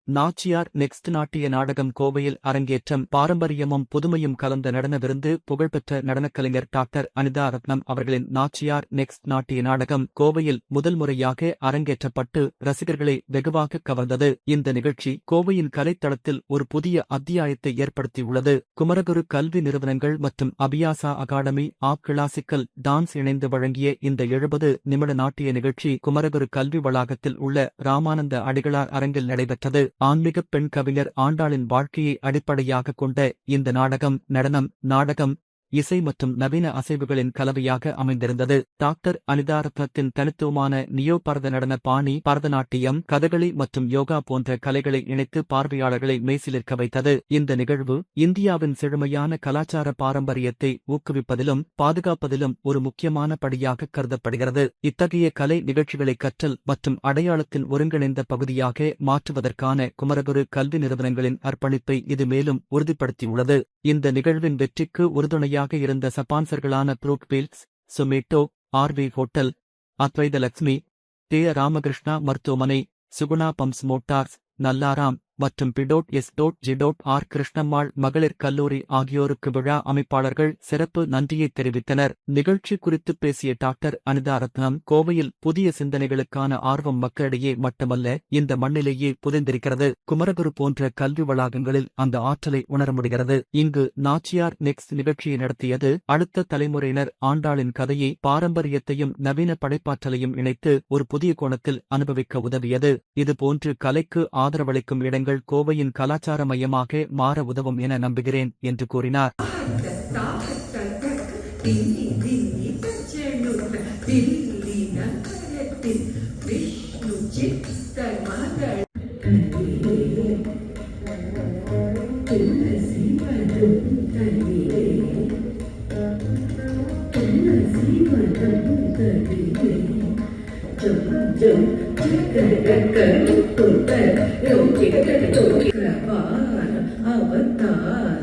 Nachiyar next நாட்டிய நாடகம் கோவையில் அரங்கேற்றம். பாரம்பரியமும் புதுமையும் கலந்த நடன விருந்து. புகழ்பெற்ற நடனக்கலைஞர் டாக்டர் அனிதா ரத்னம் அவர்களின் நாச்சியார் நெக்ஸ்ட் நாட்டிய நாடகம் கோவையில் முதல் முறையாக அரங்கேற்றப்பட்டு ரசிகர்களை வெகுவாக கவர்ந்தது. இந்த நிகழ்ச்சி கோவையின் கலைத்தளத்தில் ஒரு புதிய அத்தியாயத்தை ஏற்படுத்தியுள்ளது. குமரகுரு கல்வி நிறுவனங்கள் மற்றும் Abhyasa academy of classical dance இணைந்து வழங்கிய இந்த 70 நிமிட நாட்டிய நிகழ்ச்சி குமரகுரு கல்வி வளாகத்தில் உள்ள ராமானந்த அடிகளார் அரங்கில் நடைபெற்றது. ஆன்மீகப் பெண் கவிஞர் ஆண்டாளின் வாழ்க்கையை அடிப்படையாகக் கொண்ட இந்த நாடகம் நடனம், நாடகம், இசை மற்றும் நவீன அசைவுகளின் கலவையாக அமைந்திருந்தது. டாக்டர் அனிதா ரத்னத்தின் தனித்துவமான நியோ பரத நடன பாணி பரதநாட்டியம், கதகளி மற்றும் யோகா போன்ற கலைகளை இணைத்து பார்வையாளர்களை மெய்சிலிர்க்க வைத்தது. இந்த நிகழ்வு இந்தியாவின் செழுமையான கலாச்சார பாரம்பரியத்தை ஊக்குவிப்பதிலும் பாதுகாப்பதிலும் ஒரு முக்கியமான படியாக கருதப்படுகிறது. இத்தகைய கலை நிகழ்ச்சிகளை கற்றல் மற்றும் அடையாளத்தின் ஒருங்கிணைந்த பகுதியாக மாற்றுவதற்கான குமரகுரு கல்வி நிறுவனங்களின் அர்ப்பணிப்பை இது மேலும் உறுதிப்படுத்தியுள்ளது. இந்த நிகழ்வின் வெற்றிக்கு உறுதுணையாக இருந்த ஸ்பான்சர்களான ப்ரூக்ஃபீல்ட்ஸ், சுமிட்டோ, ஆர்வி ஹோட்டல், அத்வைத லக்ஷ்மி, தே. ராமகிருஷ்ணா மருத்துவமனை, சுகுணா பம்ப்ஸ் மோட்டார்ஸ், நல்லாராம் மற்றும் பி.எஸ்.ஜி.ஆர். கிருஷ்ணம்மாள் மகளிர் கல்லூரி ஆகியோருக்கு விழா அமைப்பாளர்கள் சிறப்பு நன்றியை தெரிவித்தனர். நிகழ்ச்சி குறித்து பேசிய டாக்டர் அனிதா ரத்னம், கோவையில் புதிய சிந்தனைகளுக்கான ஆர்வம் மக்களிடையே மட்டுமல்ல, இந்த மண்ணிலேயே புதைந்திருக்கிறது. குமரகுரு போன்ற கல்வி வளாகங்களில் அந்த ஆற்றலை உணர முடிகிறது. இங்கு நாச்சியார் நெக்ஸ்ட் நிகழ்ச்சியை நடத்தியது அடுத்த தலைமுறையினர் ஆண்டாளின் கதையை, பாரம்பரியத்தையும் நவீன படைப்பாற்றலையும் இணைத்து ஒரு புதிய கோணத்தில் அனுபவிக்க உதவியது. இதுபோன்று கலைக்கு ஆதரவளிக்கும் இடங்கள் கோவையின் கலாச்சார மையமாக மாற உதவும் என நம்புகிறேன் என்று கூறினார். அவதார